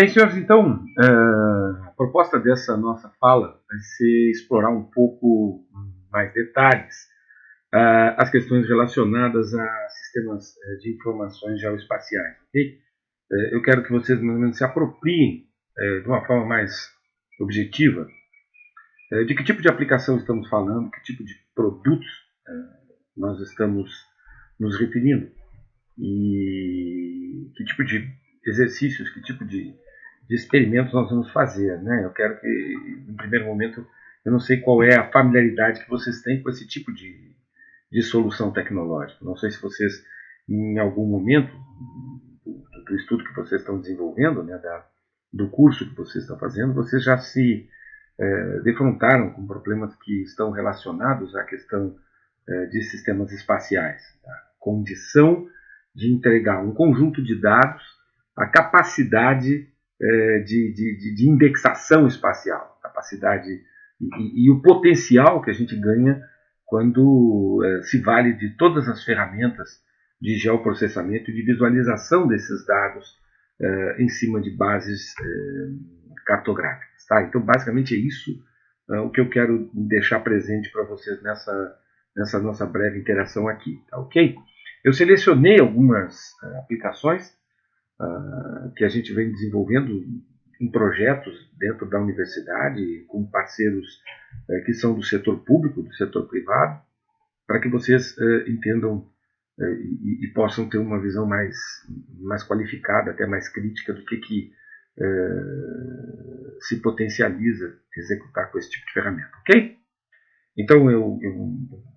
Bem, senhores, então, a proposta dessa nossa fala vai ser explorar um pouco mais detalhes as questões relacionadas a sistemas de informações geoespaciais. Okay? Eu quero que vocês, mais ou menos, se apropriem de uma forma mais objetiva de que tipo de aplicação estamos falando, que tipo de produtos nós estamos nos referindo e que tipo de exercícios, que tipo de experimentos nós vamos fazer. Né? Eu quero que, em primeiro momento, eu não sei qual é a familiaridade que vocês têm com esse tipo de solução tecnológica. Não sei se vocês, em algum momento do estudo que vocês estão desenvolvendo, né, do curso que vocês estão fazendo, vocês já se defrontaram com problemas que estão relacionados à questão de sistemas espaciais. A condição de entregar um conjunto de dados, a capacidade de indexação espacial, capacidade e o potencial que a gente ganha quando se vale de todas as ferramentas de geoprocessamento e de visualização desses dados em cima de bases cartográficas. Tá? Então, basicamente é isso o que eu quero deixar presente para vocês nessa nossa breve interação aqui. Tá, ok? Eu selecionei algumas aplicações que a gente vem desenvolvendo em projetos dentro da universidade, com parceiros que são do setor público, do setor privado, para que vocês entendam e possam ter uma visão mais qualificada, até mais crítica do que se potencializa executar com esse tipo de ferramenta, ok? Então eu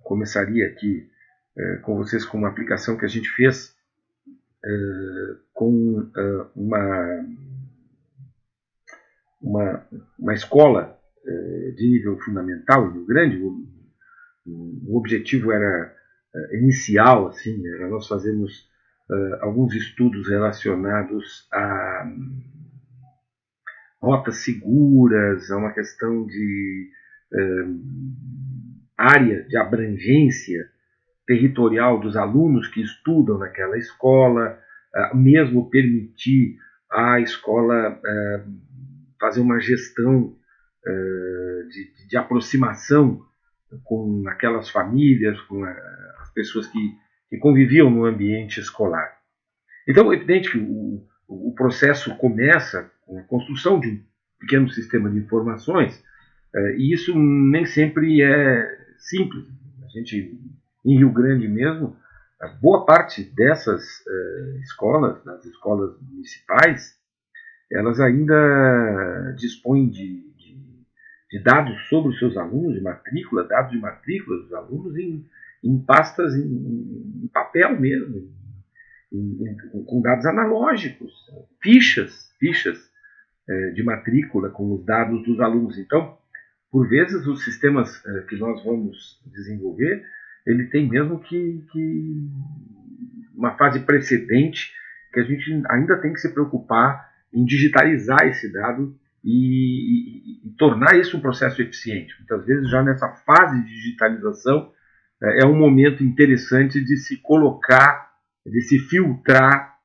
começaria aqui com vocês com uma aplicação que a gente fez com uma escola de nível fundamental em Rio Grande. O objetivo era inicial, assim, era nós fazermos alguns estudos relacionados a rotas seguras, a uma questão de área de abrangência territorial dos alunos que estudam naquela escola, mesmo permitir à escola fazer uma gestão de aproximação com aquelas famílias, com as pessoas que conviviam no ambiente escolar. Então, é evidente que o processo começa com a construção de um pequeno sistema de informações, e isso nem sempre é simples. A gente, em Rio Grande mesmo, boa parte dessas escolas, das escolas municipais, elas ainda dispõem de dados sobre os seus alunos, de matrícula, dados de matrícula dos alunos em pastas em papel mesmo, com dados analógicos, fichas de matrícula com os dados dos alunos. Então, por vezes, os sistemas que nós vamos desenvolver, ele tem mesmo que uma fase precedente que a gente ainda tem que se preocupar em digitalizar esse dado e tornar isso um processo eficiente. Muitas vezes, já nessa fase de digitalização, é um momento interessante de se colocar, de se filtrar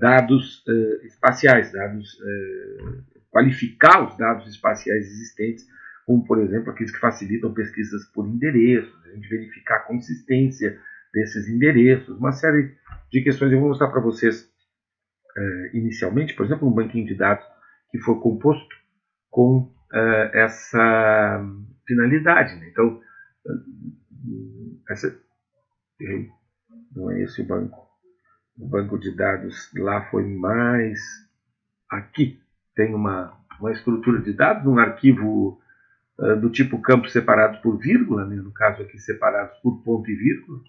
dados espaciais, qualificar os dados espaciais existentes, como, por exemplo, aqueles que facilitam pesquisas por endereços, a gente verificar a consistência desses endereços, uma série de questões. Eu vou mostrar para vocês inicialmente, por exemplo, um banquinho de dados que foi composto com essa finalidade. Né? Então, não é esse o banco. O banco de dados lá foi mais aqui. Tem uma estrutura de dados, um arquivo do tipo campos separados por vírgula, né? No caso aqui separados por ponto e vírgula.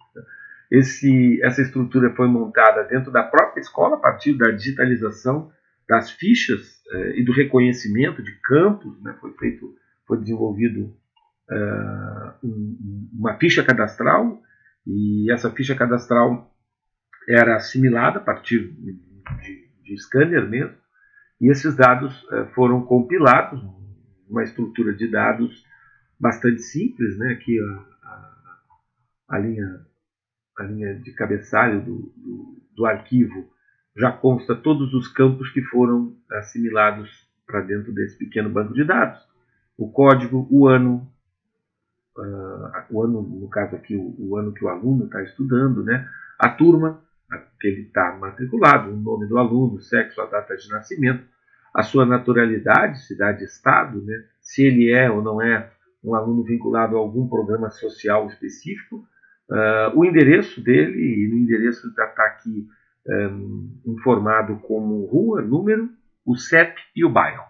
Essa estrutura foi montada dentro da própria escola a partir da digitalização das fichas e do reconhecimento de campos. Né? Foi desenvolvido uma ficha cadastral, e essa ficha cadastral era assimilada a partir de scanner mesmo, e esses dados foram compilados numa estrutura de dados bastante simples. Né? Aqui a linha de cabeçalho do arquivo já consta todos os campos que foram assimilados para dentro desse pequeno banco de dados. O código, o ano, no caso aqui, o ano que o aluno está estudando, né? A turma que ele está matriculado, o nome do aluno, o sexo, a data de nascimento, a sua naturalidade, cidade e estado, né? Se ele é ou não é um aluno vinculado a algum programa social específico, o endereço dele, e no endereço está aqui informado como rua, número, o CEP e o bairro.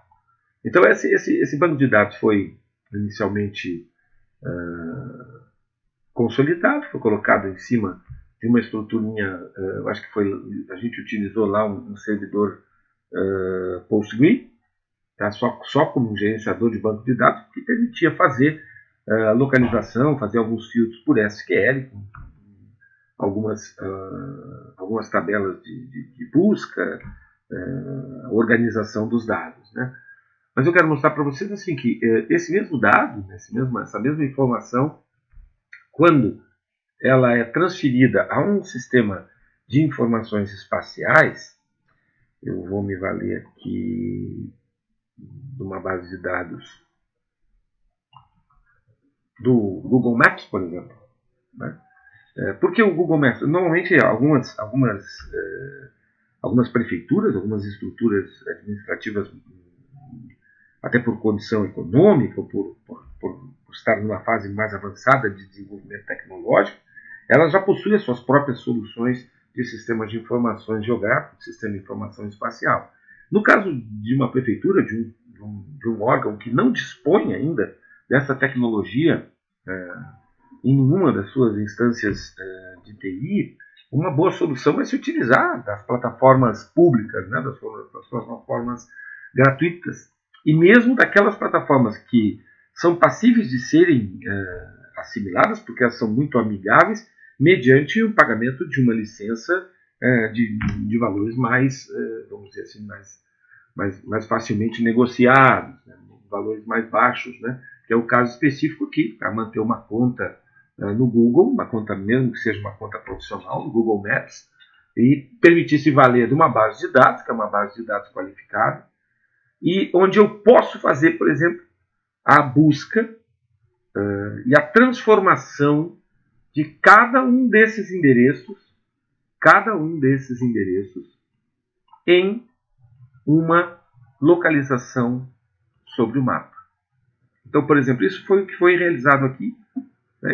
Então esse banco de dados foi inicialmente consolidado, foi colocado em cima de uma estruturinha, eu acho que foi, a gente utilizou lá um servidor PostgreSQL, tá? só como um gerenciador de banco de dados, que permitia fazer localização, fazer alguns filtros por SQL, com algumas tabelas de busca, organização dos dados, né? Mas eu quero mostrar para vocês assim, que esse mesmo dado, essa mesma informação, quando ela é transferida a um sistema de informações espaciais, eu vou me valer aqui de uma base de dados do Google Maps, por exemplo, né? Por que o Google Maps? Normalmente algumas prefeituras, algumas estruturas administrativas, até por condição econômica, por estar numa fase mais avançada de desenvolvimento tecnológico, elas já possuem as suas próprias soluções de sistemas de informações geográficos, sistema de informação espacial. No caso de uma prefeitura, de um órgão que não dispõe ainda dessa tecnologia em nenhuma das suas instâncias de TI, uma boa solução é se utilizar das plataformas públicas, né, das plataformas gratuitas, e mesmo daquelas plataformas que são passíveis de serem assimiladas, porque elas são muito amigáveis, mediante o pagamento de uma licença de valores mais, vamos dizer assim, mais facilmente negociados, né, valores mais baixos, né, que é o caso específico aqui, para manter uma conta no Google, uma conta mesmo que seja uma conta profissional no Google Maps, e permitir se valer de uma base de dados, que é uma base de dados qualificada, e onde eu posso fazer, por exemplo, a busca e a transformação de cada um desses endereços em uma localização sobre o mapa. Então, por exemplo, isso foi o que foi realizado aqui.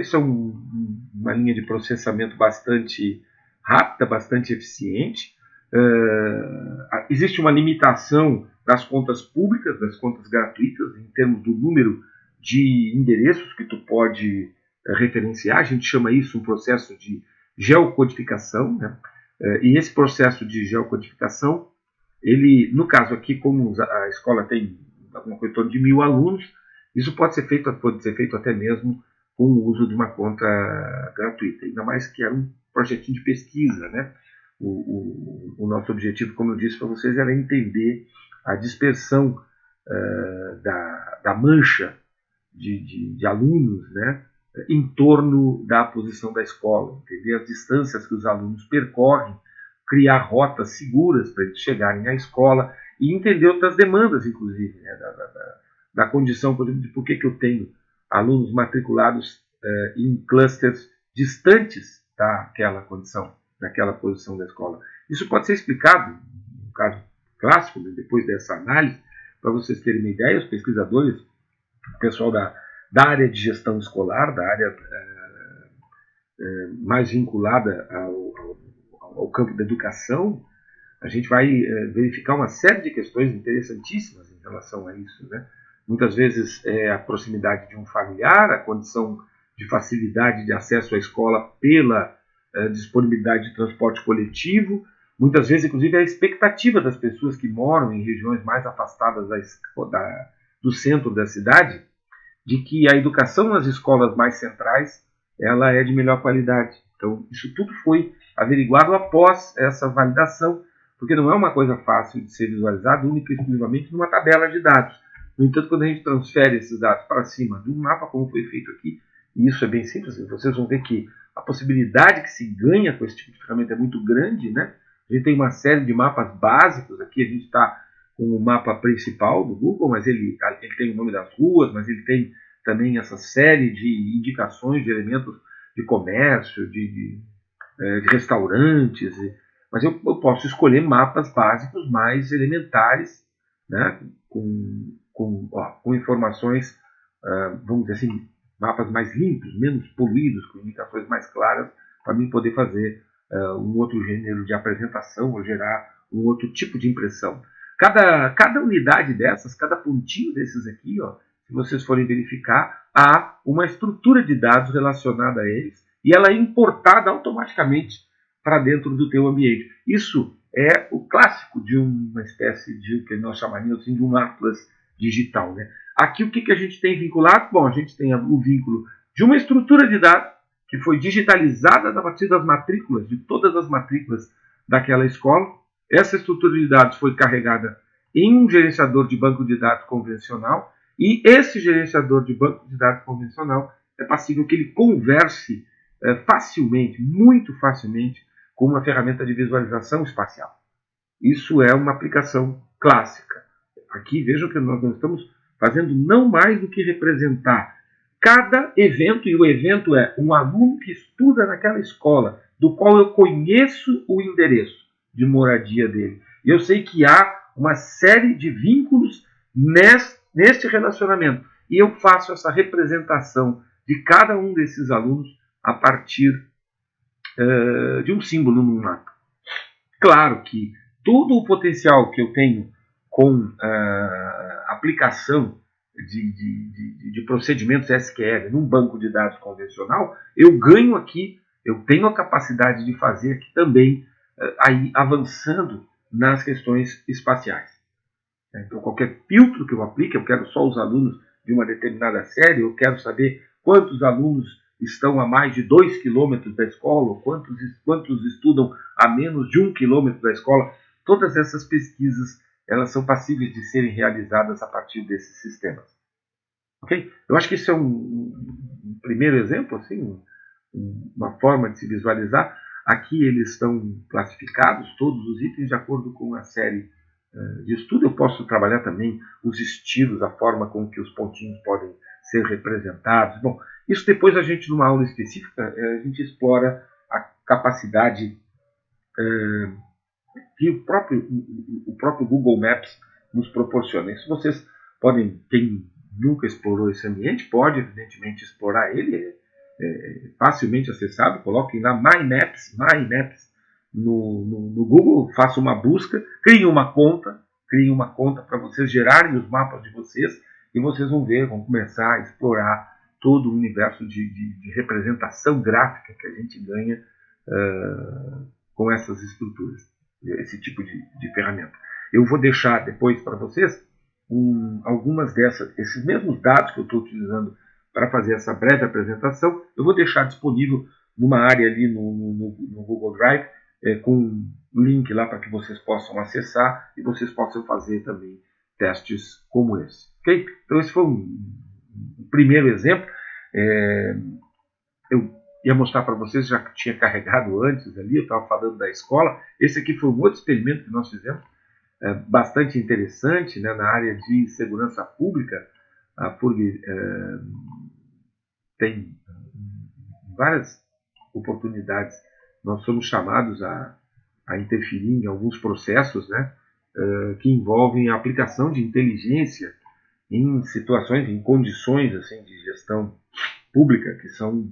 Isso é uma linha de processamento bastante rápida, bastante eficiente. Existe uma limitação das contas públicas, das contas gratuitas, em termos do número de endereços que tu pode referenciar. A gente chama isso um processo de geocodificação, né? E esse processo de geocodificação, ele, no caso aqui, como a escola tem alguma coisa em torno de 1.000 alunos, isso pode ser feito até mesmo com o uso de uma conta gratuita, ainda mais que era um projetinho de pesquisa, né? O nosso objetivo, como eu disse para vocês, era entender a dispersão da mancha de alunos, né, em torno da posição da escola, entender as distâncias que os alunos percorrem, criar rotas seguras para eles chegarem à escola e entender outras demandas, inclusive, né, da condição, por exemplo, de por que eu tenho alunos matriculados em clusters distantes daquela condição, daquela posição da escola. Isso pode ser explicado, no caso clássico, depois dessa análise, para vocês terem uma ideia, os pesquisadores, o pessoal da área de gestão escolar, da área mais vinculada ao campo da educação, a gente vai verificar uma série de questões interessantíssimas em relação a isso, né? Muitas vezes a proximidade de um familiar, a condição de facilidade de acesso à escola pela disponibilidade de transporte coletivo, muitas vezes, inclusive, a expectativa das pessoas que moram em regiões mais afastadas do centro da cidade, de que a educação nas escolas mais centrais ela é de melhor qualidade. Então, isso tudo foi averiguado após essa validação, porque não é uma coisa fácil de ser visualizado única e exclusivamente numa tabela de dados. No entanto, quando a gente transfere esses dados para cima de um mapa, como foi feito aqui, e isso é bem simples, vocês vão ver que a possibilidade que se ganha com esse tipo de ferramenta é muito grande, né? A gente tem uma série de mapas básicos. Aqui a gente está com o mapa principal do Google, mas ele tem o nome das ruas, mas ele tem também essa série de indicações de elementos de comércio, de restaurantes. Mas eu posso escolher mapas básicos mais elementares, né, com informações, vamos dizer assim, mapas mais limpos, menos poluídos, com indicações mais claras, para mim poder fazer um outro gênero de apresentação ou gerar um outro tipo de impressão. Cada unidade dessas, cada pontinho desses aqui, ó, se vocês forem verificar, há uma estrutura de dados relacionada a eles e ela é importada automaticamente para dentro do teu ambiente. Isso é o clássico de uma espécie de o que nós chamaríamos assim, de um atlas digital, né? Aqui o que a gente tem vinculado? Bom, a gente tem o vínculo de uma estrutura de dados que foi digitalizada a partir das matrículas, de todas as matrículas daquela escola. Essa estrutura de dados foi carregada em um gerenciador de banco de dados convencional e esse gerenciador de banco de dados convencional é passível que ele converse facilmente, muito facilmente, com uma ferramenta de visualização espacial. Isso é uma aplicação clássica. Aqui vejam que nós não estamos fazendo não mais do que representar cada evento, e o evento é um aluno que estuda naquela escola, do qual eu conheço o endereço de moradia dele. E eu sei que há uma série de vínculos neste relacionamento. E eu faço essa representação de cada um desses alunos a partir de um símbolo num mapa. Claro que todo o potencial que eu tenho com aplicação de procedimentos SQL num banco de dados convencional, eu ganho aqui, eu tenho a capacidade de fazer aqui também, aí avançando nas questões espaciais. Então, qualquer filtro que eu aplique, eu quero só os alunos de uma determinada série, eu quero saber quantos alunos estão a mais de 2 quilômetros da escola, ou quantos estudam a menos de 1 quilômetro da escola. Todas essas pesquisas elas são passíveis de serem realizadas a partir desses sistemas. Okay? Eu acho que isso é um primeiro exemplo, assim, uma forma de se visualizar. Aqui eles estão classificados, todos os itens, de acordo com a série de estudo. Eu posso trabalhar também os estilos, a forma com que os pontinhos podem ser representados. Bom, isso depois a gente, numa aula específica, a gente explora a capacidade que o próprio Google Maps nos proporciona. Isso vocês podem, quem nunca explorou esse ambiente, pode evidentemente explorar ele, é facilmente acessado. Coloquem lá My Maps no Google, façam uma busca, criem uma conta para vocês gerarem os mapas de vocês e vocês vão ver, vão começar a explorar todo o universo de representação gráfica que a gente ganha com essas estruturas, esse tipo de ferramenta. Eu vou deixar depois para vocês algumas esses mesmos dados que eu estou utilizando para fazer essa breve apresentação, eu vou deixar disponível numa área ali no Google Drive, com um link lá para que vocês possam acessar e vocês possam fazer também testes como esse. Okay? Então esse foi um primeiro exemplo. Eu ia mostrar para vocês, já que tinha carregado antes ali, eu estava falando da escola. Esse aqui foi um outro experimento que nós fizemos, bastante interessante, né, na área de segurança pública. A FURG tem várias oportunidades. Nós somos chamados a interferir em alguns processos, né, que envolvem a aplicação de inteligência em situações, em condições assim, de gestão pública que são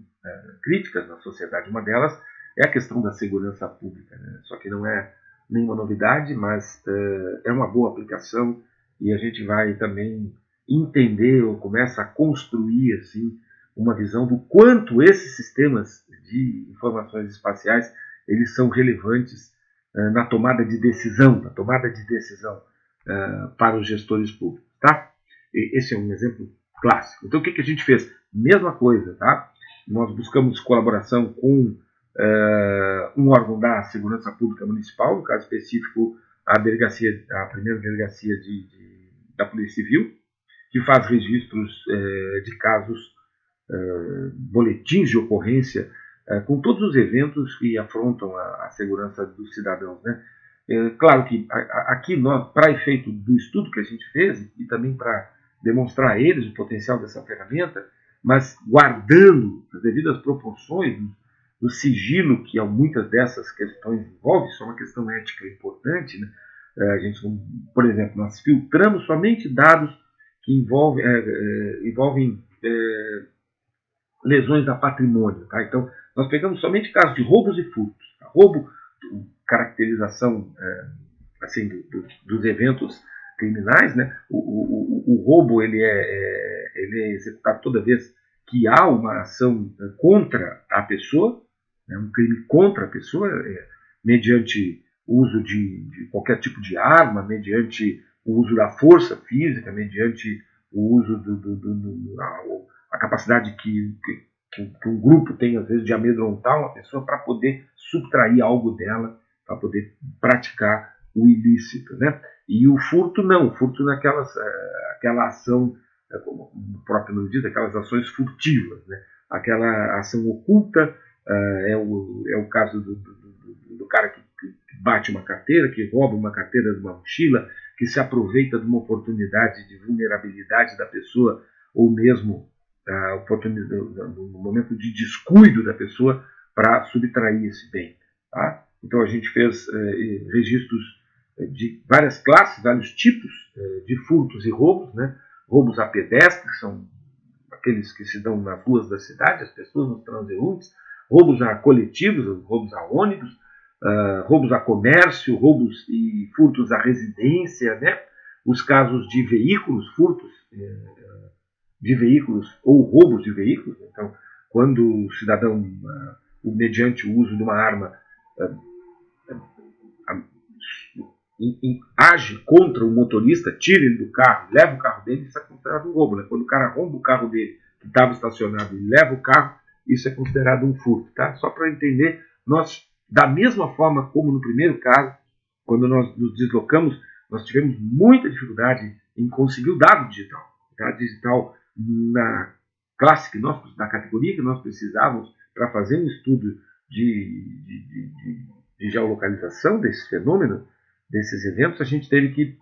críticas na sociedade. Uma delas é a questão da segurança pública, né? Só que não é nenhuma novidade, mas é uma boa aplicação e a gente vai também entender ou começa a construir assim uma visão do quanto esses sistemas de informações espaciais eles são relevantes na tomada de decisão, para os gestores públicos, tá? Esse é um exemplo clássico. Então o que a gente fez? Mesma coisa, tá? Nós buscamos colaboração com um órgão da segurança pública municipal, no caso específico a primeira delegacia da Polícia Civil, que faz registros de casos, boletins de ocorrência com todos os eventos que afrontam a segurança dos cidadãos, né? Claro que aqui, para efeito do estudo que a gente fez, e também para demonstrar a eles o potencial dessa ferramenta, mas guardando as devidas proporções do sigilo que muitas dessas questões envolvem, isso é uma questão ética importante, né? A gente, por exemplo, nós filtramos somente dados que envolvem lesões a patrimônio. Tá? Então, nós pegamos somente casos de roubos e furtos. Tá? Roubo, caracterização assim, dos eventos criminais, né? O roubo ele é executado toda vez que há uma ação contra a pessoa, né? Um crime contra a pessoa, mediante o uso de qualquer tipo de arma, mediante o uso da força física, mediante o uso a capacidade que um grupo tem, às vezes, de amedrontar uma pessoa para poder subtrair algo dela, para poder praticar o ilícito. Né? E o furto não, o furto aquela ação, como o próprio nome diz, aquelas ações furtivas, né? Aquela ação oculta, é o caso do cara que bate uma carteira, que rouba uma carteira de uma mochila, que se aproveita de uma oportunidade de vulnerabilidade da pessoa, ou mesmo no momento de descuido da pessoa para subtrair esse bem. Tá? Então a gente fez registros de várias classes, vários tipos de furtos e roubos, né? Roubos a pedestres, são aqueles que se dão nas ruas da cidade, as pessoas nos transeuntes, roubos a coletivos, roubos a ônibus, roubos a comércio, roubos e furtos à residência, né? Os casos de veículos, furtos de veículos ou roubos de veículos. Então, quando o cidadão, mediante o uso de uma arma, age contra o motorista, tira ele do carro, leva o carro dele, isso é considerado um roubo. Né? Quando o cara rouba o carro dele, que estava estacionado, e leva o carro, isso é considerado um furto. Tá? Só para entender, nós, da mesma forma como no primeiro caso, quando nós nos deslocamos, nós tivemos muita dificuldade em conseguir o dado digital. Tá? Digital na classe que nós, na categoria que nós precisávamos para fazer um estudo de geolocalização desse fenômeno, desses eventos, a gente teve que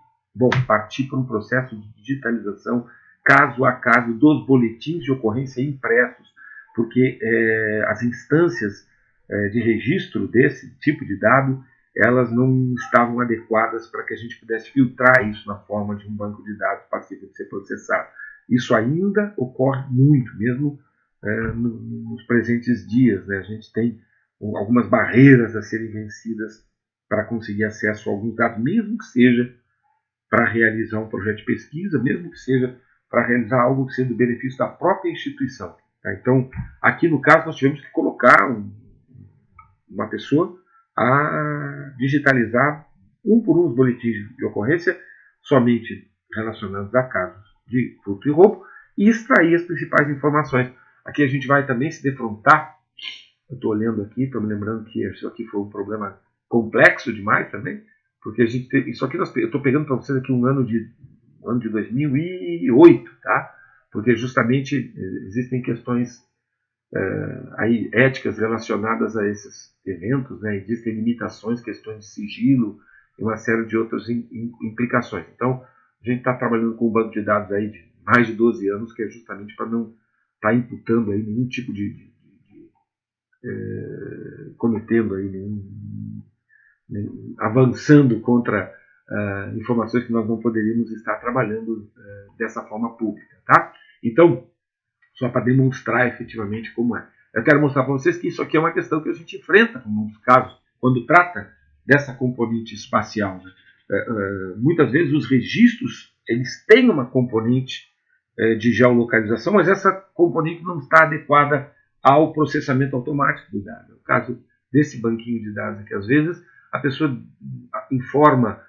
partir para um processo de digitalização caso a caso dos boletins de ocorrência impressos, porque as instâncias de registro desse tipo de dado, elas não estavam adequadas para que a gente pudesse filtrar isso na forma de um banco de dados passível de ser processado. Isso ainda ocorre muito, mesmo nos presentes dias. Né? A gente tem algumas barreiras a serem vencidas para conseguir acesso a alguns dados, mesmo que seja para realizar um projeto de pesquisa, mesmo que seja para realizar algo que seja do benefício da própria instituição. Tá? Então, aqui no caso, nós tivemos que colocar uma pessoa a digitalizar um por um os boletins de ocorrência, somente relacionados a casos de furto e roubo, e extrair as principais informações. Aqui a gente vai também se defrontar, eu estou olhando aqui, estou me lembrando que isso aqui foi um problema complexo demais também, porque a gente isso aqui eu estou pegando para vocês aqui um ano de 2008, tá? Porque justamente existem questões aí éticas relacionadas a esses eventos, né? Existem limitações, questões de sigilo e uma série de outras implicações. Então a gente está trabalhando com um banco de dados aí de mais de 12 anos, que é justamente para não estar imputando aí nenhum tipo cometendo aí avançando contra informações que nós não poderíamos estar trabalhando dessa forma pública, tá? Então, só para demonstrar efetivamente como é. Eu quero mostrar para vocês que isso aqui é uma questão que a gente enfrenta, em muitos casos, quando trata dessa componente espacial. Né? Muitas vezes os registros eles têm uma componente de geolocalização, mas essa componente não está adequada ao processamento automático do dado. No caso desse banquinho de dados aqui, às vezes, a pessoa informa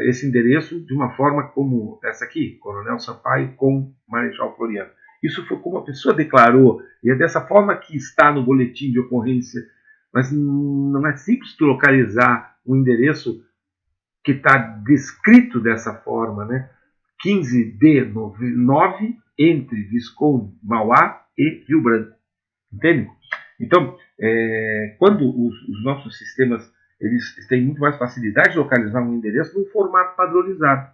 esse endereço de uma forma como essa aqui, Coronel Sampaio com Marechal Floriano. Isso foi como a pessoa declarou, e é dessa forma que está no boletim de ocorrência, mas não é simples tu localizar um endereço que está descrito dessa forma, né? 15D9 entre Visconde, Mauá e Rio Branco. Entende? Então, quando os nossos sistemas eles têm muito mais facilidade de localizar um endereço num formato padronizado,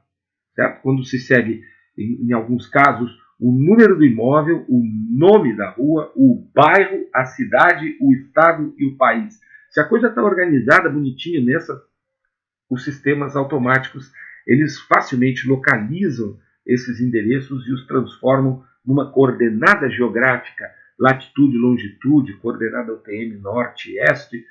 certo? Quando se segue, em alguns casos, o número do imóvel, o nome da rua, o bairro, a cidade, o estado e o país. Se a coisa está organizada, bonitinha os sistemas automáticos eles facilmente localizam esses endereços e os transformam numa coordenada geográfica, latitude, longitude, coordenada UTM, norte e este,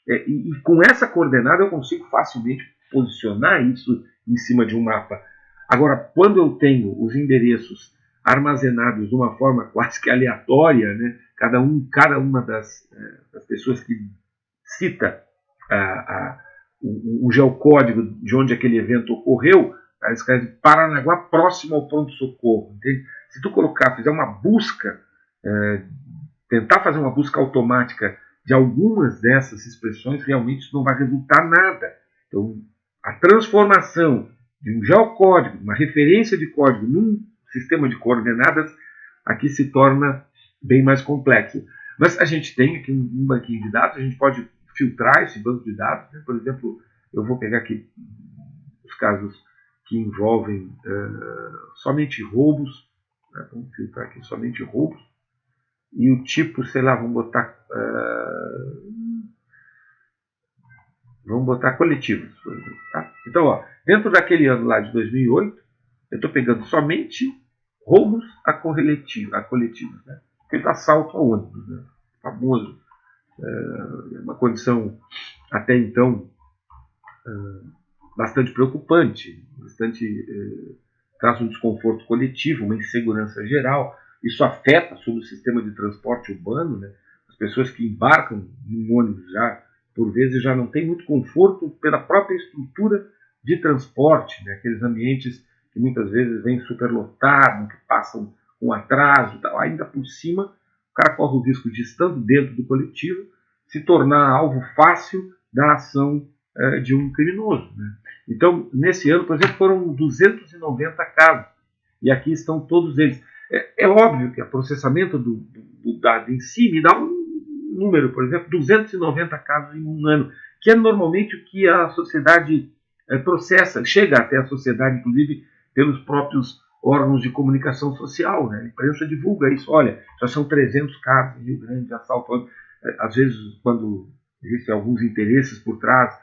e com essa coordenada eu consigo facilmente posicionar isso em cima de um mapa. Agora, quando eu tenho os endereços armazenados de uma forma quase que aleatória, né, cada uma das pessoas que cita o geocódigo de onde aquele evento ocorreu, ela escreve Paranaguá próximo ao pronto-socorro. Entende? Se tu fizer uma busca, tentar fazer uma busca automática de algumas dessas expressões, realmente isso não vai resultar nada. Então, a transformação de um geocódigo, uma referência de código num sistema de coordenadas, aqui se torna bem mais complexo. Mas a gente tem aqui um banquinho de dados, a gente pode filtrar esse banco de dados. Né? Por exemplo, eu vou pegar aqui os casos que envolvem somente roubos. Né? Vamos filtrar aqui somente roubos. E o tipo, sei lá, vamos botar coletivos. Tá? Então, ó, dentro daquele ano lá de 2008, eu estou pegando somente roubos a coletivos. Né? Feito assalto a ônibus. Né? Famoso. Uma condição até então bastante preocupante, traz um desconforto coletivo, uma insegurança geral. Isso afeta sobre o sistema de transporte urbano. Né? As pessoas que embarcam num ônibus por vezes, já não têm muito conforto pela própria estrutura de transporte, né? Aqueles ambientes que muitas vezes vêm superlotados, que passam com atraso, tal. Ainda por cima, o cara corre o risco de, estando dentro do coletivo, se tornar alvo fácil da ação de um criminoso. Né? Então, nesse ano, por exemplo, foram 290 casos, e aqui estão todos eles. É óbvio que o processamento do dado em si me dá um número, por exemplo, 290 casos em um ano, que é normalmente o que a sociedade processa, chega até a sociedade, inclusive, pelos próprios órgãos de comunicação social. Né? A imprensa divulga isso. Olha, já são 300 casos em Rio Grande de assalto. Às vezes, quando existem alguns interesses por trás,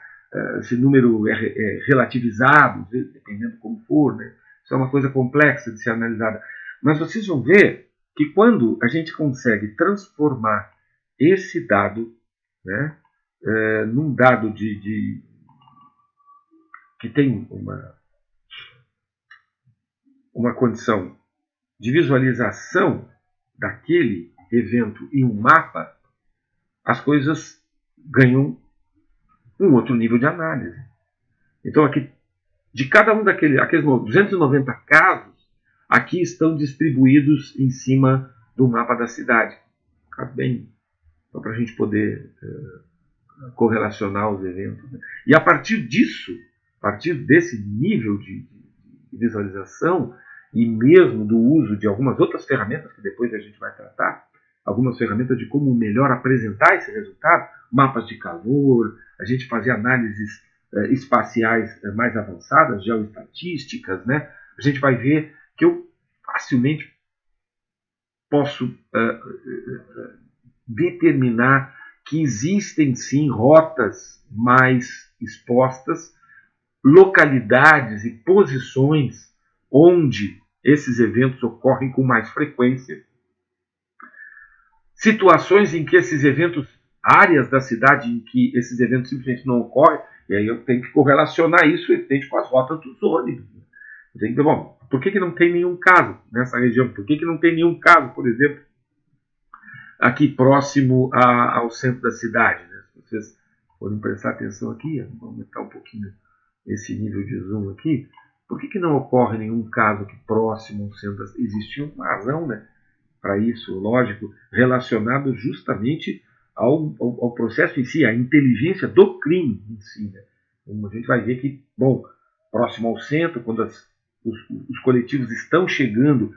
esse número é relativizado, dependendo como for. Né? Isso é uma coisa complexa de ser analisada. Mas vocês vão ver que quando a gente consegue transformar esse dado, né, num dado que tem uma condição de visualização daquele evento em um mapa, as coisas ganham um outro nível de análise. Então, aqui, de cada um aqueles 290 casos, aqui estão distribuídos em cima do mapa da cidade. Bem, só para a gente poder correlacionar os eventos. Né? E a partir disso, a partir desse nível de visualização, e mesmo do uso de algumas outras ferramentas que depois a gente vai tratar, algumas ferramentas de como melhor apresentar esse resultado, mapas de calor, a gente fazer análises espaciais mais avançadas, geoestatísticas, né? A gente vai ver que eu facilmente posso determinar que existem sim rotas mais expostas, localidades e posições onde esses eventos ocorrem com mais frequência, situações em que esses eventos, áreas da cidade em que esses eventos simplesmente não ocorrem, e aí eu tenho que correlacionar isso evidente com as rotas dos ônibus. Eu tenho que ver, bom, por que não tem nenhum caso nessa região? Por que não tem nenhum caso, por exemplo, aqui próximo ao centro da cidade? Né? Se vocês forem prestar atenção aqui, vamos aumentar um pouquinho esse nível de zoom aqui, por que não ocorre nenhum caso aqui próximo ao centro da cidade? Existe uma razão, né, para isso, lógico, relacionado justamente ao processo em si, à inteligência do crime em si. Né? Então, a gente vai ver que, bom, próximo ao centro, quando os coletivos estão chegando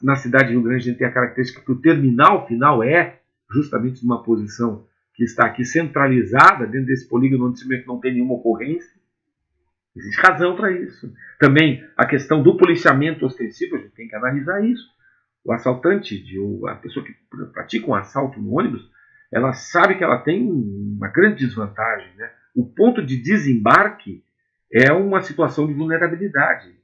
na cidade de Rio Grande, a gente tem a característica que o terminal final é justamente numa posição que está aqui centralizada dentro desse polígono onde não tem nenhuma ocorrência. Existe razão para isso. Também a questão do policiamento ostensivo, a gente tem que analisar isso. O assaltante, a pessoa que pratica um assalto no ônibus, ela sabe que ela tem uma grande desvantagem, né? O ponto de desembarque é uma situação de vulnerabilidade.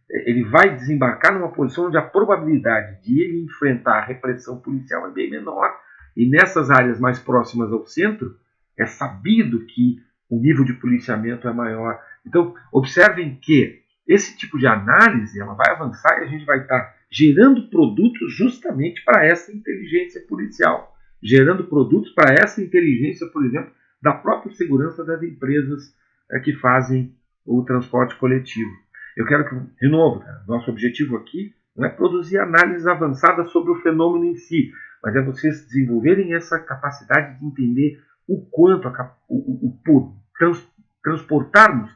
Ele vai desembarcar numa posição onde a probabilidade de ele enfrentar a repressão policial é bem menor. E nessas áreas mais próximas ao centro, é sabido que o nível de policiamento é maior. Então, observem que esse tipo de análise ela vai avançar e a gente vai estar gerando produtos justamente para essa inteligência policial, gerando produtos para essa inteligência, por exemplo, da própria segurança das empresas que fazem o transporte coletivo. Eu quero que, de novo, nosso objetivo aqui não é produzir análises avançadas sobre o fenômeno em si, mas é vocês desenvolverem essa capacidade de entender o quanto transportarmos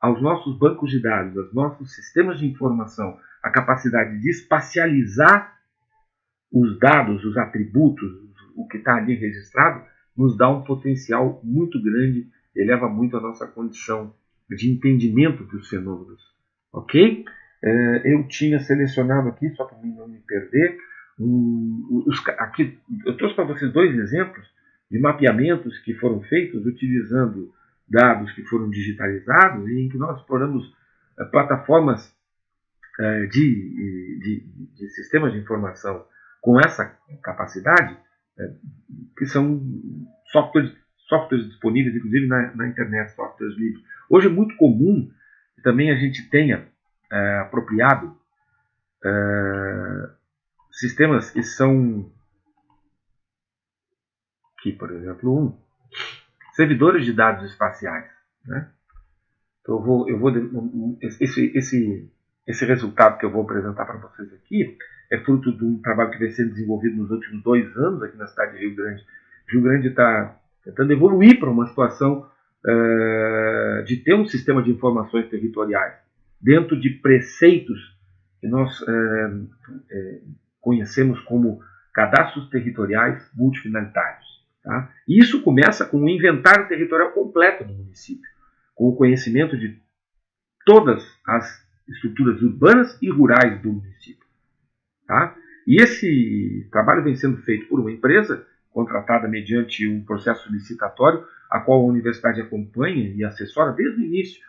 aos nossos bancos de dados, aos nossos sistemas de informação, a capacidade de espacializar os dados, os atributos, o que está ali registrado, nos dá um potencial muito grande, eleva muito a nossa condição de entendimento dos fenômenos. Ok? Eu tinha selecionado aqui, só para não me perder, aqui, eu trouxe para vocês dois exemplos de mapeamentos que foram feitos utilizando dados que foram digitalizados e em que nós exploramos plataformas de sistemas de informação com essa capacidade, que são softwares disponíveis, inclusive na internet, softwares livres. Hoje é muito comum que também a gente tenha apropriado sistemas que são, aqui por exemplo, servidores de dados espaciais, né? Então esse resultado que eu vou apresentar para vocês aqui é fruto de um trabalho que vem sendo desenvolvido nos últimos 2 anos aqui na cidade de Rio Grande. Rio Grande está tentando evoluir para uma situação de ter um sistema de informações territoriais dentro de preceitos que nós conhecemos como cadastros territoriais multifinalitários. Tá? E isso começa com um inventário territorial completo do município, com o conhecimento de todas as estruturas urbanas e rurais do município. Tá? E esse trabalho vem sendo feito por uma empresa contratada mediante um processo licitatório, a qual a universidade acompanha e assessora desde o início,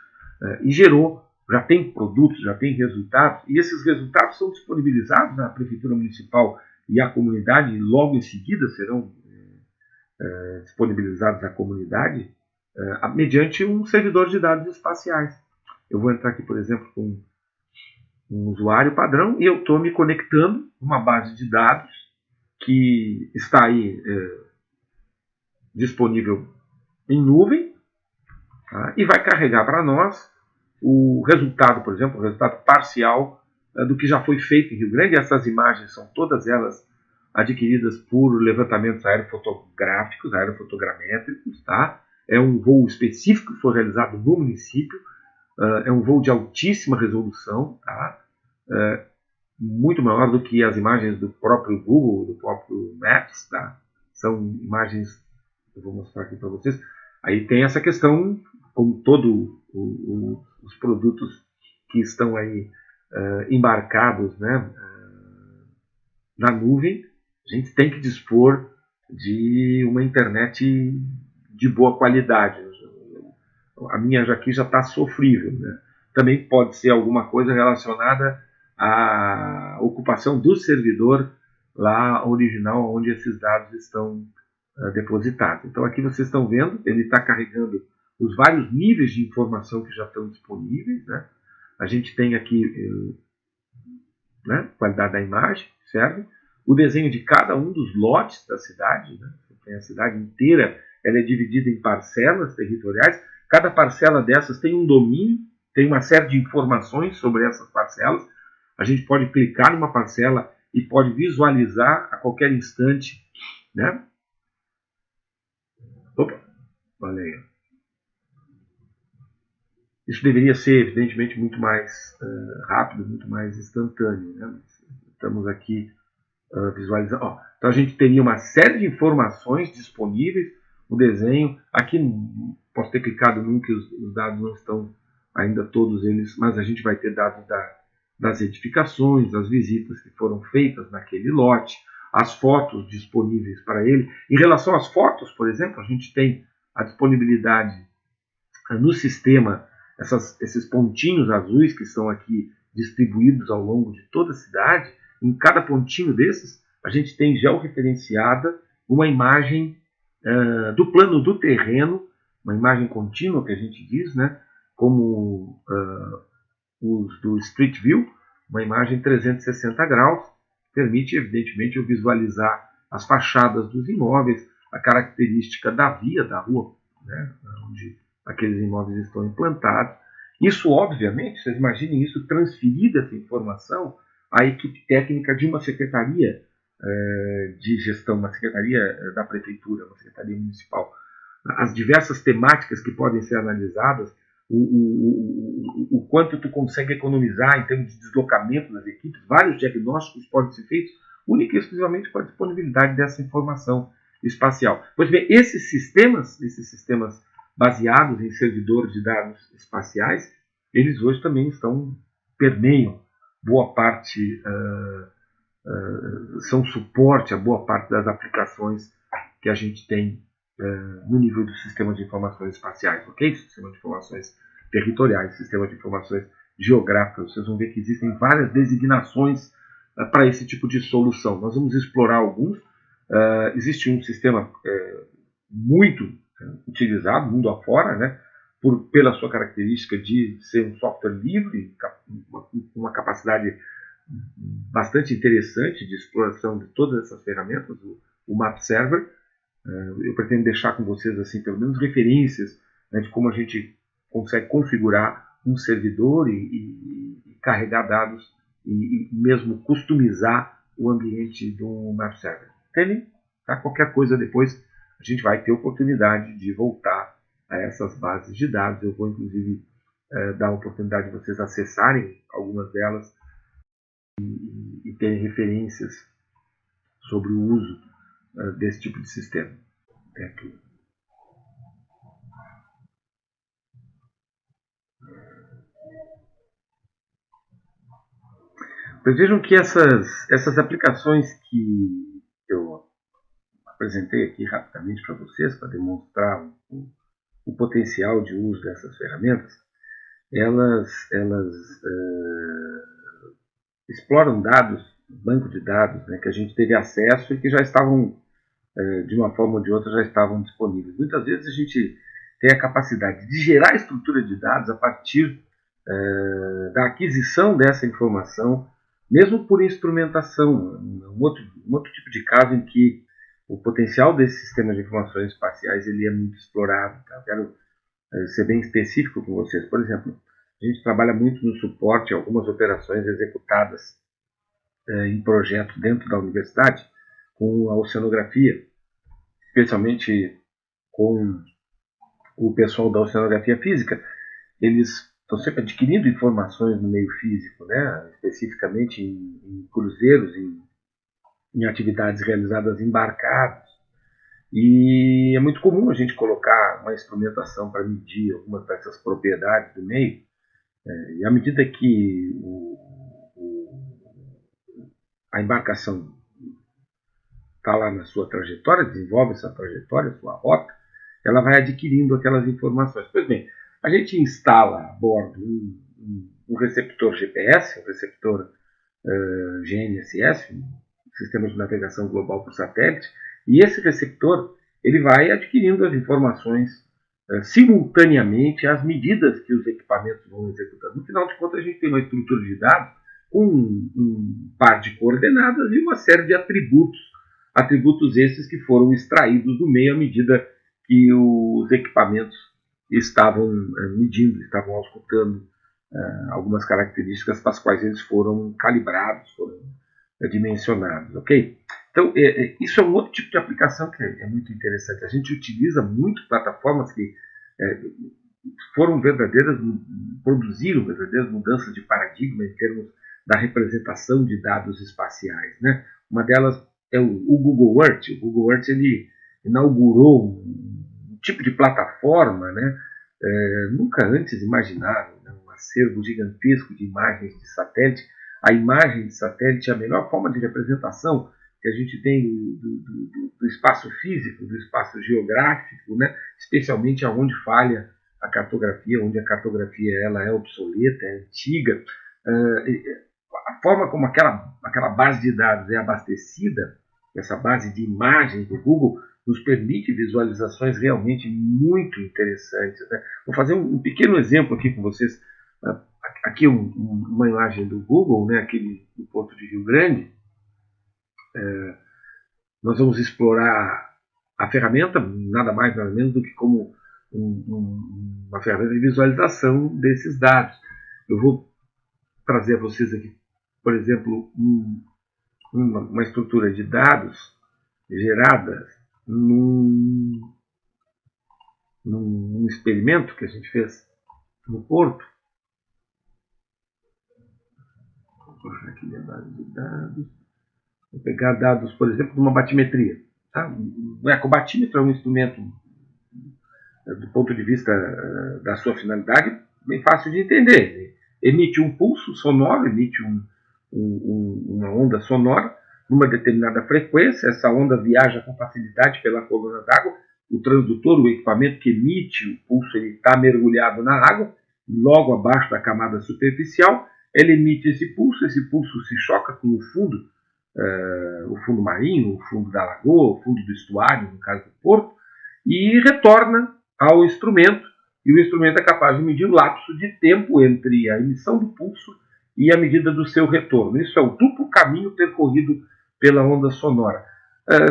e já tem produtos, já tem resultados, e esses resultados são disponibilizados na Prefeitura Municipal e à comunidade, e logo em seguida serão disponibilizados à comunidade mediante um servidor de dados espaciais. Eu vou entrar aqui, por exemplo, com um usuário padrão e eu estou me conectando numa base de dados que está aí disponível em nuvem, tá? E vai carregar para nós o resultado, por exemplo, o resultado parcial do que já foi feito em Rio Grande. Essas imagens são todas elas adquiridas por levantamentos aerofotográficos, aerofotogramétricos, tá? É um voo específico que foi realizado no município, é um voo de altíssima resolução, tá? Muito maior do que as imagens do próprio Google, do próprio Maps, tá? São imagens, eu vou mostrar aqui para vocês. Aí tem essa questão, como todos os produtos que estão aí embarcados, né, na nuvem, a gente tem que dispor de uma internet de boa qualidade. A minha aqui já está sofrível, né? Também pode ser alguma coisa relacionada à ocupação do servidor lá original, onde esses dados estão depositados. Então aqui vocês estão vendo, ele está carregando os vários níveis de informação que já estão disponíveis, né? A gente tem aqui qualidade da imagem, serve? O desenho de cada um dos lotes da cidade, né? A cidade inteira ela é dividida em parcelas territoriais. Cada parcela dessas tem um domínio, tem uma série de informações sobre essas parcelas. A gente pode clicar numa parcela e pode visualizar a qualquer instante, né? Opa, olha aí. Isso deveria ser, evidentemente, muito mais rápido, muito mais instantâneo, né? Estamos aqui visualizar. Então a gente teria uma série de informações disponíveis no desenho. Aqui posso ter clicado num que os dados não estão ainda todos eles, mas a gente vai ter dados das edificações, das visitas que foram feitas naquele lote, as fotos disponíveis para ele. Em relação às fotos, por exemplo, a gente tem a disponibilidade no sistema, esses pontinhos azuis que estão aqui distribuídos ao longo de toda a cidade. Em cada pontinho desses, a gente tem georreferenciada uma imagem do plano do terreno, uma imagem contínua que a gente diz, né, como os do Street View, uma imagem 360 graus, permite evidentemente eu visualizar as fachadas dos imóveis, a característica da via, da rua, né, onde aqueles imóveis estão implantados. Isso, obviamente, vocês imaginem isso transferido, essa informação, à equipe técnica de uma secretaria de gestão, uma secretaria da prefeitura, uma secretaria municipal. As diversas temáticas que podem ser analisadas, o quanto tu consegue economizar em termos de deslocamento das equipes, vários diagnósticos podem ser feitos única e exclusivamente com a disponibilidade dessa informação espacial. Pois bem, esses sistemas baseados em servidores de dados espaciais, eles hoje também permeiam boa parte, são suporte a boa parte das aplicações que a gente tem no nível dos sistemas de informações espaciais, ok? Sistema de informações territoriais, sistema de informações geográficas. Vocês vão ver que existem várias designações para esse tipo de solução. Nós vamos explorar alguns. Existe um sistema muito utilizado mundo afora, né, pela sua característica de ser um software livre, uma capacidade bastante interessante de exploração de todas essas ferramentas, o Map Server. Eu pretendo deixar com vocês, assim, pelo menos referências, né, de como a gente consegue configurar um servidor e carregar dados e mesmo customizar o ambiente do Map Server. Entendem? Tá? Qualquer coisa depois a gente vai ter oportunidade de voltar a essas bases de dados. Eu vou, inclusive, dar a oportunidade de vocês acessarem algumas delas e terem referências sobre o uso desse tipo de sistema. Aqui. Mas vejam que essas aplicações que eu apresentei aqui rapidamente para vocês, para demonstrar o potencial de uso dessas ferramentas, elas exploram dados, banco de dados, né, que a gente teve acesso e que já estavam, de uma forma ou de outra, já estavam disponíveis. Muitas vezes a gente tem a capacidade de gerar estrutura de dados a partir da aquisição dessa informação, mesmo por instrumentação. Um outro tipo de caso em que o potencial desse sistema de informações espaciais ele é muito explorado. Tá? Quero ser bem específico com vocês. Por exemplo, a gente trabalha muito no suporte a algumas operações executadas em projetos dentro da universidade com a oceanografia, especialmente com o pessoal da oceanografia física. Eles estão sempre adquirindo informações no meio físico, né? Especificamente em cruzeiros, em atividades realizadas embarcados. E é muito comum a gente colocar uma instrumentação para medir algumas dessas propriedades do meio. E à medida que a embarcação está lá na sua trajetória, desenvolve essa trajetória, sua rota, ela vai adquirindo aquelas informações. Pois bem, a gente instala a bordo um receptor GPS, um receptor GNSS, um Sistema de Navegação Global por Satélite, e esse receptor ele vai adquirindo as informações simultaneamente às medidas que os equipamentos vão executando. No final de contas, a gente tem uma estrutura de dados com um par de coordenadas e uma série de atributos esses que foram extraídos do meio à medida que os equipamentos estavam medindo, estavam auscultando algumas características para as quais eles foram calibrados, foram dimensionados, ok? Então, isso é um outro tipo de aplicação que é muito interessante. A gente utiliza muito plataformas que produziram verdadeiras mudanças de paradigma em termos da representação de dados espaciais, né? Uma delas é o Google Earth. O Google Earth ele inaugurou um tipo de plataforma, né, nunca antes imaginado, né, um acervo gigantesco de imagens de satélite. A imagem de satélite é a melhor forma de representação que a gente tem do espaço físico, do espaço geográfico, né, especialmente aonde falha a cartografia, onde a cartografia ela é obsoleta, é antiga. A forma como aquela base de dados é abastecida, essa base de imagens do Google, nos permite visualizações realmente muito interessantes, né? Vou fazer um pequeno exemplo aqui com vocês. Aqui uma imagem do Google, né, aqui do Porto de Rio Grande. Nós vamos explorar a ferramenta, nada mais nada menos do que como uma ferramenta de visualização desses dados. Eu vou trazer a vocês aqui, por exemplo, uma estrutura de dados gerada num experimento que a gente fez no Porto. Vou puxar aqui a base de dados. Vou pegar dados, por exemplo, de uma batimetria. Tá? O ecobatímetro é um instrumento, do ponto de vista da sua finalidade, bem fácil de entender. Emite um pulso sonoro, emite uma onda sonora numa determinada frequência. Essa onda viaja com facilidade pela coluna d'água. O transdutor, o equipamento que emite o pulso, ele está mergulhado na água, logo abaixo da camada superficial. Ele emite esse pulso se choca com o fundo marinho, o fundo da lagoa, o fundo do estuário, no caso do porto, e retorna ao instrumento, e o instrumento é capaz de medir o lapso de tempo entre a emissão do pulso e a medida do seu retorno. Isso é o duplo caminho percorrido pela onda sonora.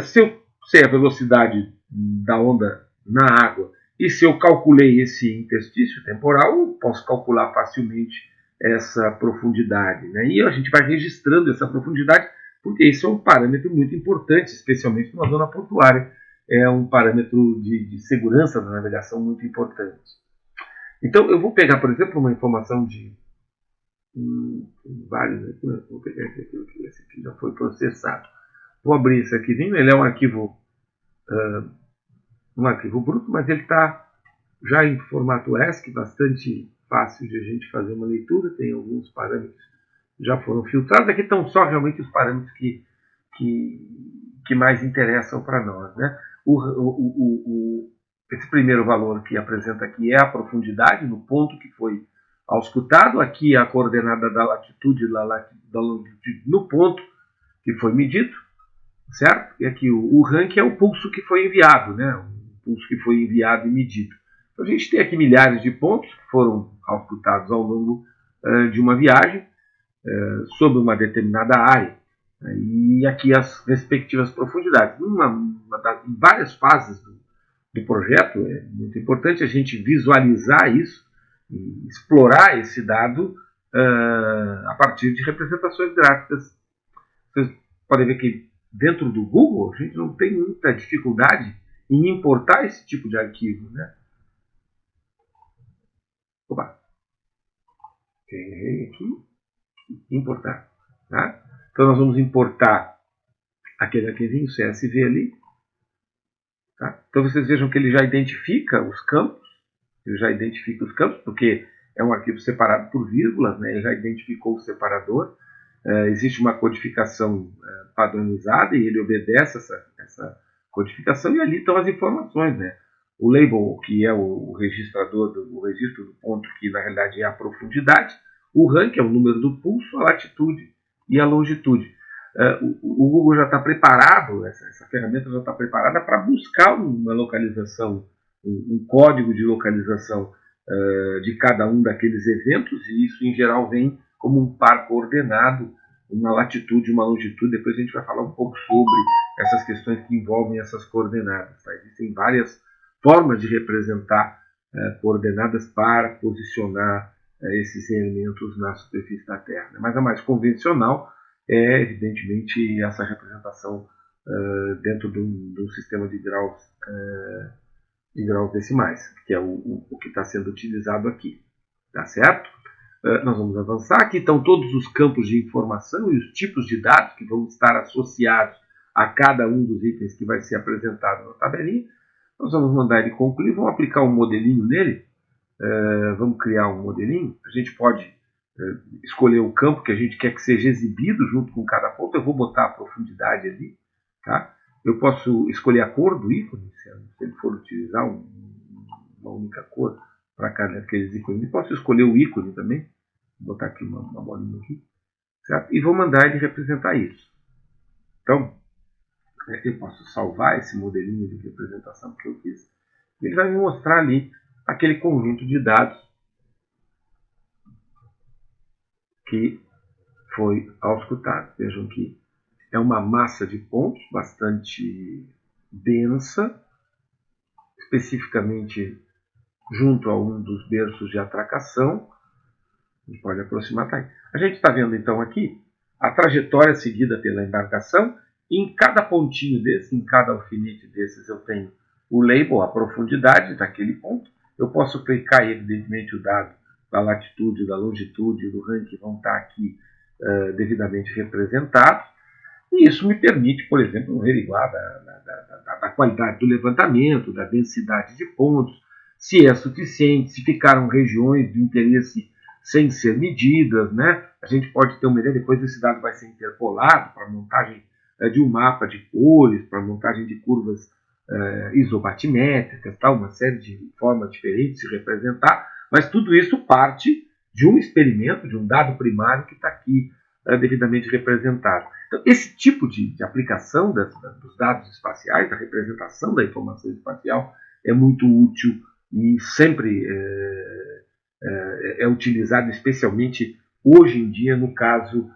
Se eu sei a velocidade da onda na água e se eu calculei esse interstício temporal, eu posso calcular facilmente essa profundidade, né? E a gente vai registrando essa profundidade, porque isso é um parâmetro muito importante, especialmente numa zona portuária. É um parâmetro de segurança da navegação muito importante. Então, eu vou pegar, por exemplo, uma informação de vários aqui. Vou pegar esse aqui já foi processado. Vou abrir esse arquivinho. Ele é um arquivo bruto, mas ele está já em formato ESC, bastante fácil de a gente fazer uma leitura. Tem alguns parâmetros que já foram filtrados. Aqui estão só realmente os parâmetros que mais interessam para nós, né? Esse primeiro valor que apresenta aqui é a profundidade no ponto que foi auscultado. Aqui a coordenada da latitude e da longitude no ponto que foi medido, certo? E aqui o rank é o pulso que foi enviado, né? O pulso que foi enviado e medido. Então, a gente tem aqui milhares de pontos que foram auscultados ao longo de uma viagem sobre uma determinada área. E aqui as respectivas profundidades. Em várias fases do projeto, é muito importante a gente visualizar isso, e explorar esse dado a partir de representações gráficas. Vocês podem ver que dentro do Google a gente não tem muita dificuldade em importar esse tipo de arquivo, né? Opa! Errei aqui. Importar. Tá? Então nós vamos importar aquele arquivinho CSV ali. Tá? Então vocês vejam que ele já identifica os campos. Porque é um arquivo separado por vírgulas, né? Ele já identificou o separador. Existe uma codificação padronizada e ele obedece essa codificação, e ali estão as informações, né? O label, que é o registro do ponto, que na realidade é a profundidade. O rank é o número do pulso, a latitude e a longitude. O Google já está preparado, essa ferramenta já está preparada para buscar uma localização, um código de localização de cada um daqueles eventos, e isso em geral vem como um par coordenado, uma latitude e uma longitude. Depois a gente vai falar um pouco sobre essas questões que envolvem essas coordenadas. Tá? Existem várias formas de representar coordenadas para posicionar esses elementos na superfície da Terra. Mas a mais convencional é, evidentemente, essa representação dentro de um sistema de graus decimais, que é o que está sendo utilizado aqui. Tá certo? Nós vamos avançar. Aqui estão todos os campos de informação e os tipos de dados que vão estar associados a cada um dos itens que vai ser apresentado na tabelinha. Nós vamos mandar ele concluir, vamos aplicar um modelinho nele. Vamos criar um modelinho. A gente pode escolher o campo que a gente quer que seja exibido junto com cada ponto. Eu vou botar a profundidade ali. Tá? Eu posso escolher a cor do ícone, se ele for utilizar uma única cor para cada aqueles ícones. Eu posso escolher o ícone também. Vou botar aqui uma bolinha aqui. Certo? E vou mandar ele representar isso. Então, eu posso salvar esse modelinho de representação que eu fiz. Ele vai me mostrar ali aquele conjunto de dados que foi auscultado. Vejam que é uma massa de pontos bastante densa, especificamente junto a um dos berços de atracação. A gente pode aproximar. Tá aí. A gente está vendo então aqui a trajetória seguida pela embarcação. E em cada pontinho desse, em cada alfinete desses, eu tenho o label, a profundidade daquele ponto. Eu posso clicar e, evidentemente, o dado da latitude, da longitude e do ranking vão estar aqui devidamente representados. E isso me permite, por exemplo, averiguar da qualidade do levantamento, da densidade de pontos, se é suficiente, se ficaram regiões de interesse sem ser medidas, né? A gente pode ter uma ideia, depois esse dado vai ser interpolado para a montagem de um mapa de cores, para a montagem de curvas isobatimétricas, uma série de formas diferentes de se representar, mas tudo isso parte de um experimento, de um dado primário que está aqui devidamente representado. Então, esse tipo de aplicação dos dados espaciais, da representação da informação espacial, é muito útil e sempre é utilizado, especialmente hoje em dia, no caso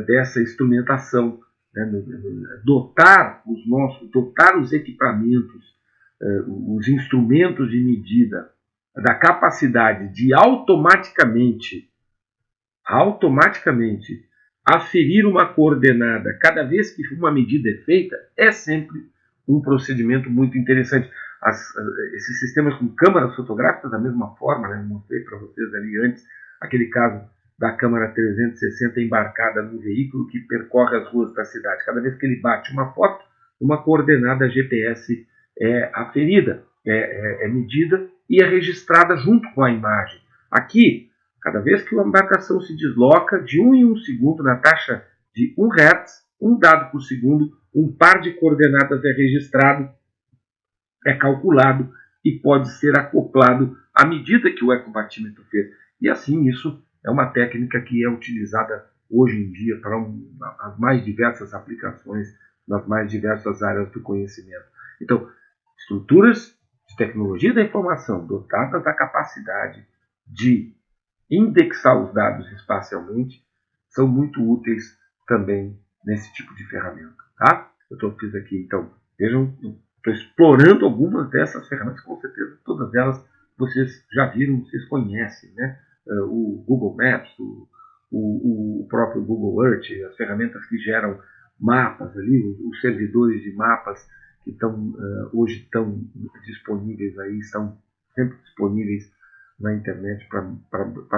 dessa instrumentação, né, dotar os equipamentos, os instrumentos de medida da capacidade de automaticamente aferir uma coordenada cada vez que uma medida é feita, é sempre um procedimento muito interessante. Esses sistemas com câmaras fotográficas, da mesma forma, né, eu mostrei para vocês ali antes, aquele caso da câmera 360 embarcada no veículo que percorre as ruas da cidade. Cada vez que ele bate uma foto, uma coordenada GPS é aferida, é medida e é registrada junto com a imagem. Aqui, cada vez que uma embarcação se desloca de 1 em 1 segundo na taxa de 1 Hz, um dado por segundo, um par de coordenadas é registrado, é calculado e pode ser acoplado à medida que o ecobatímetro fez. E assim, isso é uma técnica que é utilizada hoje em dia para as mais diversas aplicações nas mais diversas áreas do conhecimento. Então, estruturas de tecnologia da informação dotadas da capacidade de indexar os dados espacialmente são muito úteis também nesse tipo de ferramenta. Tá? Eu fiz aqui, então, vejam, estou explorando algumas dessas ferramentas, com certeza todas elas vocês já viram, vocês conhecem, né? O Google Maps, o próprio Google Earth, as ferramentas que geram mapas ali, os servidores de mapas que hoje estão disponíveis aí, são sempre disponíveis na internet para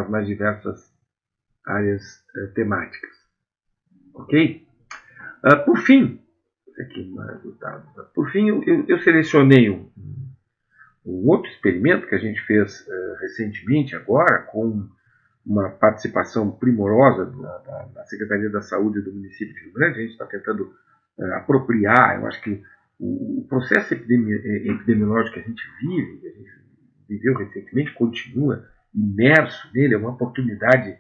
as mais diversas áreas temáticas. Ok? Por fim, aqui no resultado. Por fim, eu selecionei um outro experimento que a gente fez recentemente agora, com uma participação primorosa da Secretaria da Saúde do município de Rio Grande. A gente está tentando apropriar, eu acho que o processo epidemiológico que a gente viveu recentemente, continua imerso nele, é uma oportunidade,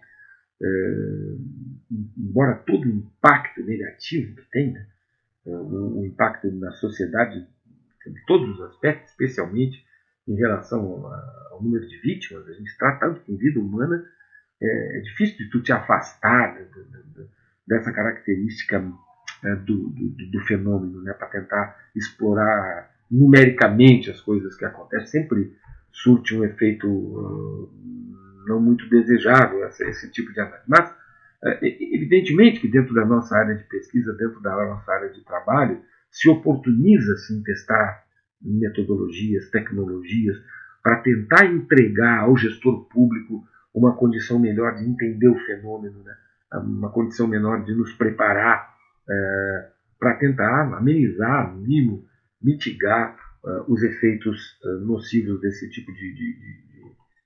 embora todo o impacto negativo que tem, né, o impacto na sociedade de todos os aspectos, especialmente em relação ao número de vítimas. A gente trata tanto com vida humana, é difícil de tu te afastar dessa característica do fenômeno, né, para tentar explorar numericamente as coisas que acontecem. Sempre surte um efeito não muito desejável esse tipo de análise. Mas, evidentemente que dentro da nossa área de pesquisa, dentro da nossa área de trabalho, se oportuniza assim, testar metodologias, tecnologias, para tentar entregar ao gestor público uma condição melhor de entender o fenômeno, né? Uma condição melhor de nos preparar para tentar amenizar, no mínimo, mitigar os efeitos nocivos desse tipo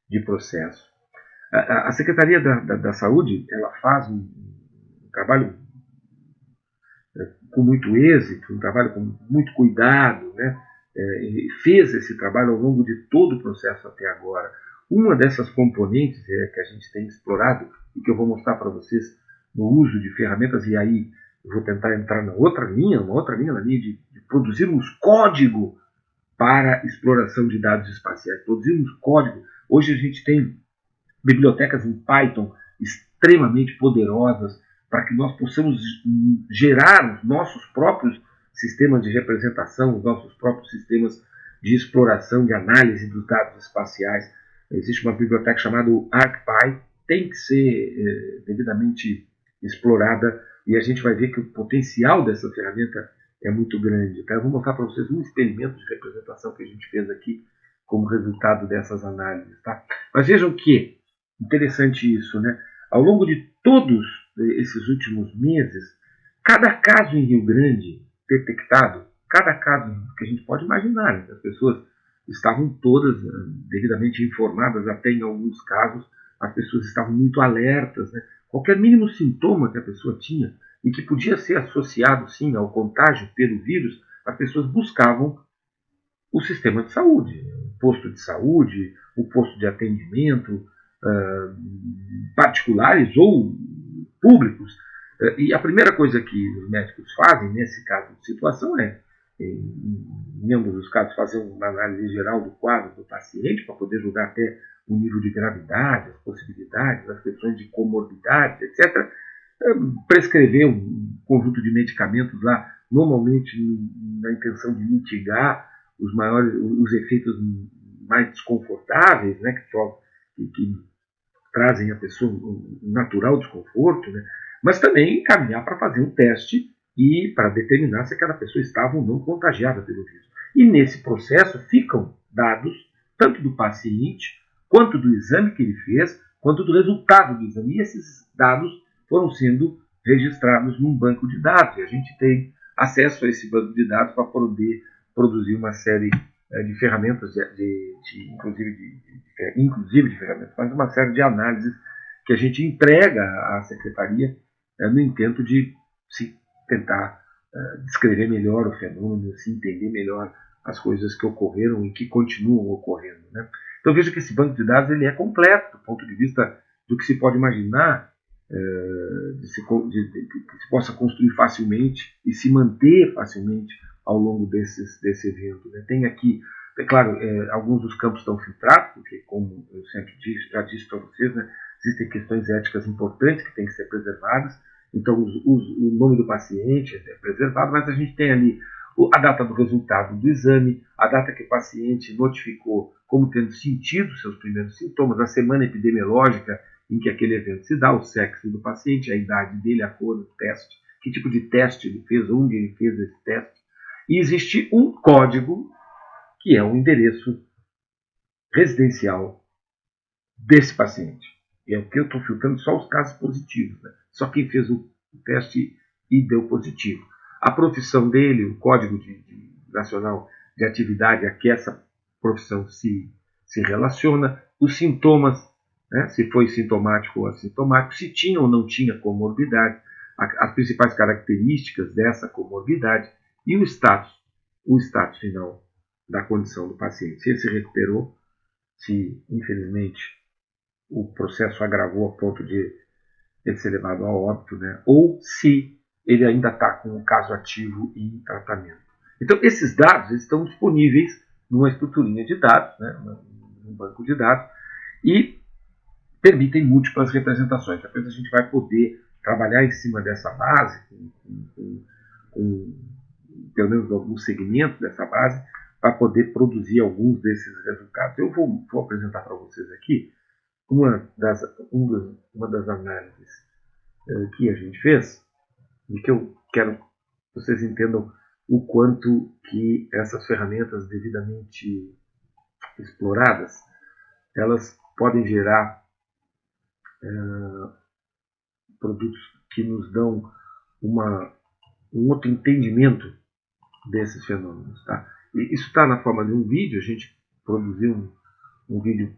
de processo. A Secretaria da Saúde ela faz um trabalho com muito êxito, um trabalho com muito cuidado, né? Fez esse trabalho ao longo de todo o processo até agora. Uma dessas componentes que a gente tem explorado e que eu vou mostrar para vocês no uso de ferramentas, e aí eu vou tentar entrar na outra linha, na linha de produzirmos código para exploração de dados espaciais. Produzirmos código. Hoje a gente tem bibliotecas em Python extremamente poderosas para que nós possamos gerar os nossos próprios sistemas de representação, os nossos próprios sistemas de exploração, de análise dos dados espaciais. Existe uma biblioteca chamada ArcPy, tem que ser devidamente explorada e a gente vai ver que o potencial dessa ferramenta é muito grande. Tá? Eu vou mostrar para vocês um experimento de representação que a gente fez aqui como resultado dessas análises. Tá? Mas vejam que interessante isso, né? Ao longo de todos esses últimos meses, cada caso em Rio Grande detectado, cada caso que a gente pode imaginar, né? As pessoas estavam todas devidamente informadas, até em alguns casos, as pessoas estavam muito alertas, né? Qualquer mínimo sintoma que a pessoa tinha e que podia ser associado, sim, ao contágio pelo vírus, as pessoas buscavam o sistema de saúde, o posto de saúde, o posto de atendimento, particulares ou públicos. E a primeira coisa que os médicos fazem nesse caso de situação é, em ambos os casos, fazer uma análise geral do quadro do paciente para poder julgar até o nível de gravidade, as possibilidades, as questões de comorbidades, etc. Prescrever um conjunto de medicamentos lá, normalmente na intenção de mitigar os efeitos mais desconfortáveis, né, que trazem a pessoa um natural desconforto, né, mas também encaminhar para fazer um teste e para determinar se aquela pessoa estava ou não contagiada pelo vírus. E nesse processo ficam dados tanto do paciente, quanto do exame que ele fez, quanto do resultado do exame. E esses dados foram sendo registrados num banco de dados. E a gente tem acesso a esse banco de dados para poder produzir uma série de ferramentas, inclusive de ferramentas, mas uma série de análises que a gente entrega à Secretaria no intento de se tentar descrever melhor o fenômeno, se entender melhor as coisas que ocorreram e que continuam ocorrendo. Né? Então veja que esse banco de dados ele é completo do ponto de vista do que se pode imaginar que se possa construir facilmente e se manter facilmente ao longo desse evento. Né? Tem aqui, é claro, alguns dos campos estão filtrados, porque, como eu sempre já disse para vocês, né, existem questões éticas importantes que têm que ser preservadas. Então, o nome do paciente é preservado, mas a gente tem ali a data do resultado do exame, a data que o paciente notificou como tendo sentido seus primeiros sintomas, a semana epidemiológica em que aquele evento se dá, o sexo do paciente, a idade dele, a cor do teste, que tipo de teste ele fez, onde ele fez esse teste. E existe um código, que é o endereço residencial desse paciente. É o que eu estou filtrando só os casos positivos, né? Só quem fez o teste e deu positivo. A profissão dele, o código nacional de atividade a que essa profissão se relaciona, os sintomas, né? Se foi sintomático ou assintomático, se tinha ou não tinha comorbidade, as principais características dessa comorbidade e o status final da condição do paciente. Se ele se recuperou, se infelizmente o processo agravou a ponto de ele ser levado a óbito, né? Ou se ele ainda está com um caso ativo em tratamento. Então, esses dados estão disponíveis numa estruturinha de dados, né? Num banco de dados, e permitem múltiplas representações. Depois a gente vai poder trabalhar em cima dessa base, com pelo menos alguns segmentos dessa base, para poder produzir alguns desses resultados. Eu vou apresentar para vocês aqui uma das análises que a gente fez e que eu quero que vocês entendam o quanto que essas ferramentas devidamente exploradas, elas podem gerar produtos que nos dão um outro entendimento desses fenômenos. Tá? E isso está na forma de um vídeo, a gente produziu um vídeo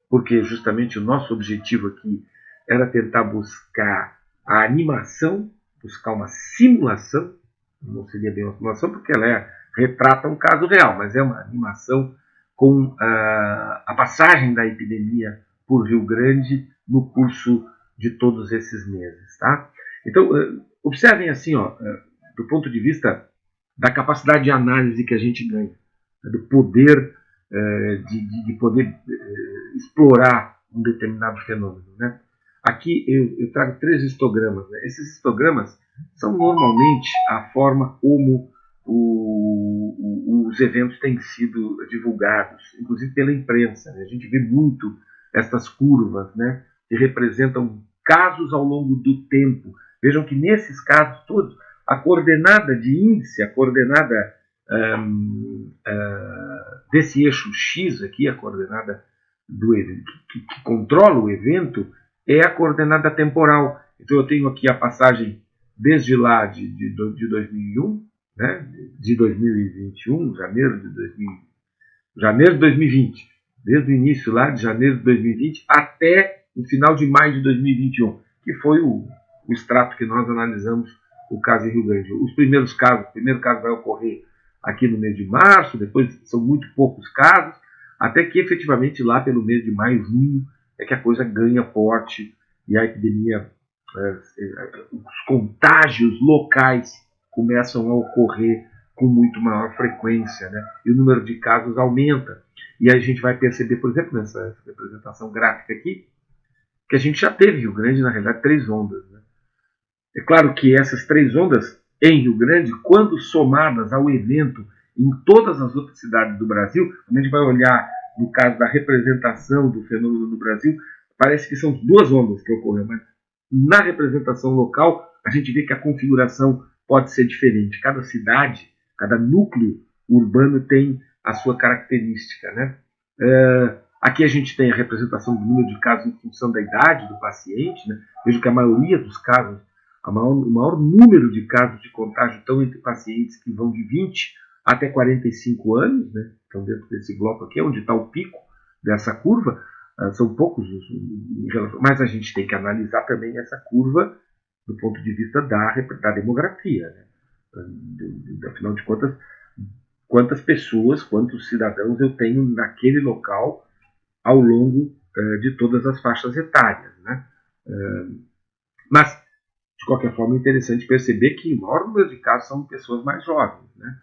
porque justamente o nosso objetivo aqui era tentar buscar a animação, buscar uma simulação, não seria bem uma simulação porque ela retrata um caso real, mas é uma animação com a passagem da epidemia por Rio Grande no curso de todos esses meses. Tá? Então, observem assim, do ponto de vista da capacidade de análise que a gente ganha, do poder de poder explorar um determinado fenômeno. Né? Aqui eu trago 3 histogramas. Né? Esses histogramas são normalmente a forma como os eventos têm sido divulgados, inclusive pela imprensa. Né? A gente vê muito essas curvas, né, que representam casos ao longo do tempo. Vejam que nesses casos todos, a coordenada de índice, a coordenada desse eixo X aqui, a coordenada que controla o evento, é a coordenada temporal. Então eu tenho aqui a passagem desde lá de 2001, né, de 2021, janeiro de 2020, desde o início lá de janeiro de 2020 até o final de maio de 2021, que foi o extrato que nós analisamos o caso em Rio Grande. Os primeiros casos, o primeiro caso vai ocorrer aqui no mês de março, depois são muito poucos casos, até que efetivamente lá pelo mês de maio, junho, é que a coisa ganha porte e a epidemia, os contágios locais começam a ocorrer com muito maior frequência, né? E o número de casos aumenta. E a gente vai perceber, por exemplo, nessa representação gráfica aqui, que a gente já teve em Rio Grande, na realidade, 3 ondas. Né? É claro que essas 3 ondas em Rio Grande, quando somadas ao evento em todas as outras cidades do Brasil, quando a gente vai olhar no caso da representação do fenômeno no Brasil, parece que são 2 ondas que ocorreram, mas na representação local a gente vê que a configuração pode ser diferente. Cada cidade, cada núcleo urbano tem a sua característica. Né? Aqui a gente tem a representação do número de casos em função da idade do paciente. Né? Vejo que a maioria dos casos, o maior número de casos de contágio estão entre pacientes que vão de 20 até 45 anos, né? Então dentro desse bloco aqui, onde está o pico dessa curva, são poucos, mas a gente tem que analisar também essa curva do ponto de vista da demografia. Né? Afinal de contas, quantas pessoas, quantos cidadãos eu tenho naquele local ao longo de todas as faixas etárias. Né? Mas, de qualquer forma, é interessante perceber que o maior número de casos são pessoas mais jovens. Né?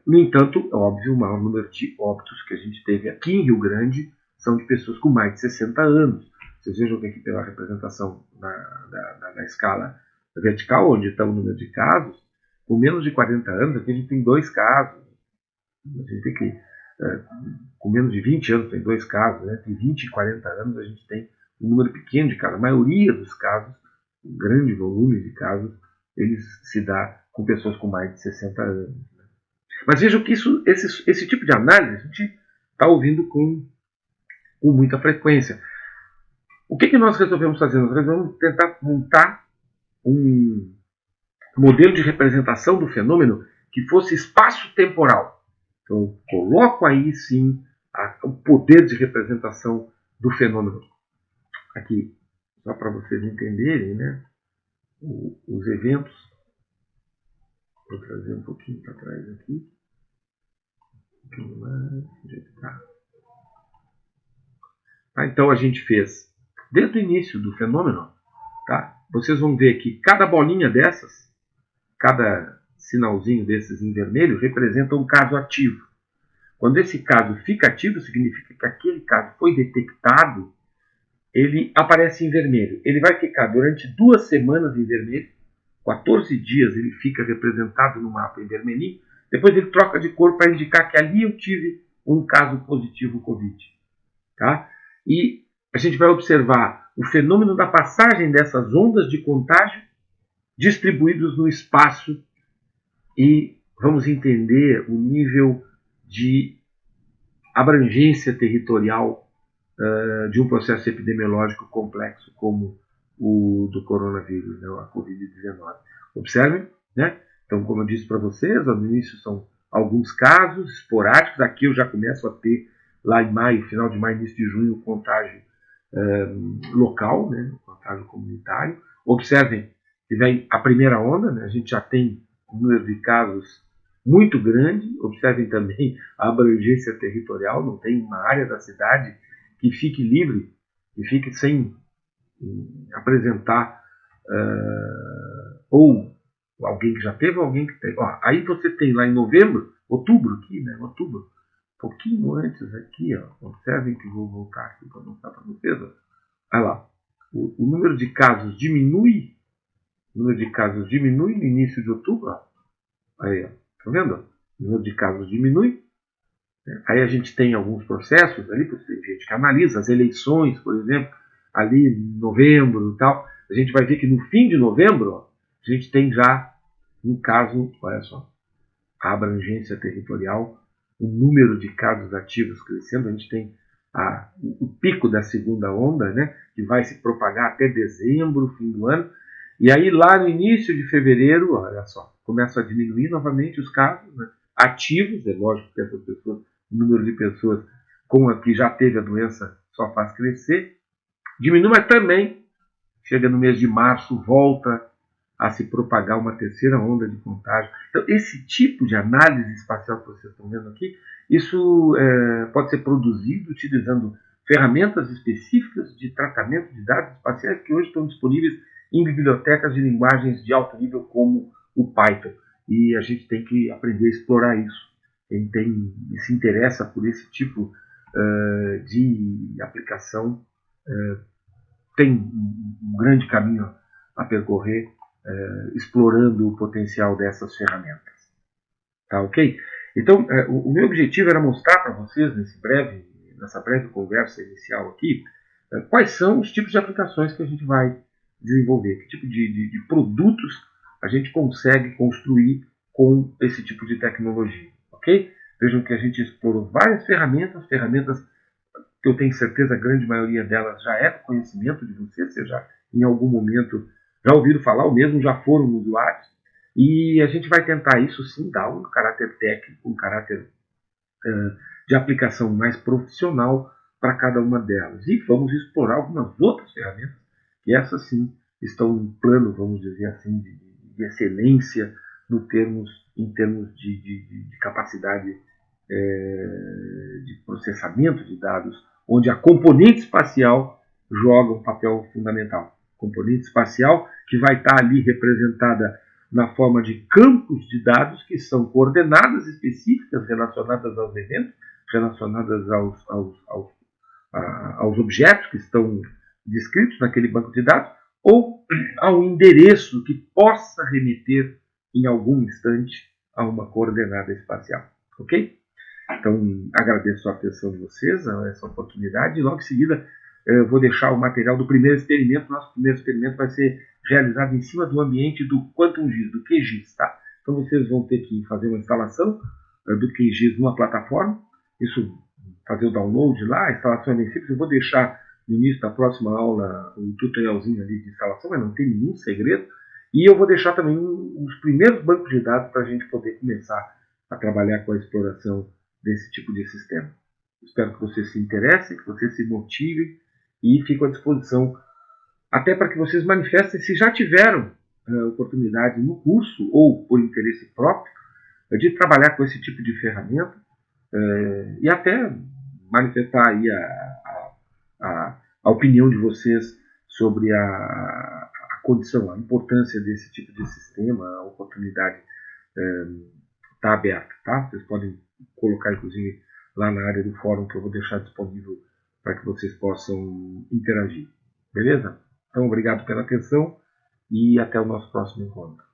No entanto, é óbvio, o maior número de óbitos que a gente teve aqui em Rio Grande são de pessoas com mais de 60 anos. Vocês vejam que aqui pela representação da escala vertical, onde está o número de casos, com menos de 40 anos, aqui a gente tem 2 casos. A gente tem que, com menos de 20 anos, tem 2 casos. Né? Tem 20 e 40 anos, a gente tem um número pequeno de casos. A maioria dos casos, um grande volume de casos, eles se dá com pessoas com mais de 60 anos. Mas vejam que esse tipo de análise a gente está ouvindo com muita frequência. O que nós resolvemos fazer? Nós resolvemos tentar montar um modelo de representação do fenômeno que fosse espaço-temporal. Então, eu coloco aí sim o poder de representação do fenômeno. Aqui, só para vocês entenderem, né, os eventos. Vou trazer um pouquinho para trás aqui. Um pouquinho mais. Tá, então a gente fez, desde o início do fenômeno, tá? Vocês vão ver que cada bolinha dessas, cada sinalzinho desses em vermelho, representa um caso ativo. Quando esse caso fica ativo, significa que aquele caso foi detectado, ele aparece em vermelho. Ele vai ficar durante 2 semanas em vermelho, 14 dias ele fica representado no mapa em vermelhinho, depois ele troca de cor para indicar que ali eu tive um caso positivo Covid. Tá? E a gente vai observar o fenômeno da passagem dessas ondas de contágio distribuídos no espaço e vamos entender o nível de abrangência territorial de um processo epidemiológico complexo como o do coronavírus, né, a Covid-19. Observem, né? Então, como eu disse para vocês, no início são alguns casos esporádicos. Aqui eu já começo a ter, lá em maio, final de maio, início de junho, contágio local, né, contágio comunitário. Observem que vem a primeira onda, né, a gente já tem um número de casos muito grande. Observem também a abrangência territorial, não tem uma área da cidade que fique livre, que fique sem apresentar ou alguém que já teve, ou alguém que tem. Ó, aí você tem lá em novembro, outubro aqui, né? Outubro, um pouquinho antes aqui, ó. Observem que vou voltar aqui para mostrar para vocês. Ó. Olha lá, o número de casos diminui, no início de outubro, ó. Aí, ó. Tá vendo? O número de casos diminui. Aí a gente tem alguns processos ali, tem gente que analisa as eleições, por exemplo, ali em novembro e tal. A gente vai ver que no fim de novembro, ó, a gente tem já um caso, olha só, a abrangência territorial, o número de casos ativos crescendo. A gente tem o pico da segunda onda, né, que vai se propagar até dezembro, fim do ano. E aí lá no início de fevereiro, olha só, começam a diminuir novamente os casos, né, ativos. É lógico que essas pessoas, o número de pessoas com a que já teve a doença só faz crescer. Diminui, mas também chega no mês de março, volta a se propagar uma terceira onda de contágio. Então, esse tipo de análise espacial que vocês estão vendo aqui, isso pode ser produzido utilizando ferramentas específicas de tratamento de dados espaciais que hoje estão disponíveis em bibliotecas de linguagens de alto nível como o Python. E a gente tem que aprender a explorar isso. Quem se interessa por esse tipo de aplicação tem um grande caminho a percorrer explorando o potencial dessas ferramentas. Tá ok? Então, o meu objetivo era mostrar para vocês, nessa breve conversa inicial aqui, quais são os tipos de aplicações que a gente vai desenvolver, que tipo de produtos a gente consegue construir com esse tipo de tecnologia. Ok? Vejam que a gente explorou várias ferramentas que eu tenho certeza a grande maioria delas já é do conhecimento de vocês, vocês já em algum momento já ouviram falar, ou mesmo já foram usuários, e a gente vai tentar isso sim dar um caráter técnico, um caráter de aplicação mais profissional para cada uma delas. E vamos explorar algumas outras ferramentas, que essas sim estão em plano, vamos dizer assim, de excelência em termos de capacidade de processamento de dados, onde a componente espacial joga um papel fundamental. Componente espacial que vai estar ali representada na forma de campos de dados que são coordenadas específicas relacionadas aos eventos, relacionadas aos objetos que estão descritos naquele banco de dados, ou ao endereço que possa remeter em algum instante a uma coordenada espacial. Ok? Então, agradeço a atenção de vocês, a essa oportunidade, e logo em seguida eu vou deixar o material do primeiro experimento. Nosso primeiro experimento vai ser realizado em cima do ambiente do QuantumGIS, do QGIS. Tá? Então, vocês vão ter que fazer uma instalação do QGIS numa plataforma, isso, fazer o download lá, a instalação é bem simples. Eu vou deixar no início da próxima aula um tutorialzinho ali de instalação, mas não tem nenhum segredo. E eu vou deixar também os primeiros bancos de dados para a gente poder começar a trabalhar com a exploração desse tipo de sistema. Espero que vocês se interessem, que vocês se motivem, e fico à disposição até para que vocês manifestem se já tiveram oportunidade no curso ou por interesse próprio de trabalhar com esse tipo de ferramenta, e até manifestar aí a opinião de vocês sobre a condição, a importância desse tipo de sistema. A oportunidade está aberta. Tá? Vocês podem colocar, inclusive, lá na área do fórum, que eu vou deixar disponível para que vocês possam interagir. Beleza? Então, obrigado pela atenção e até o nosso próximo encontro.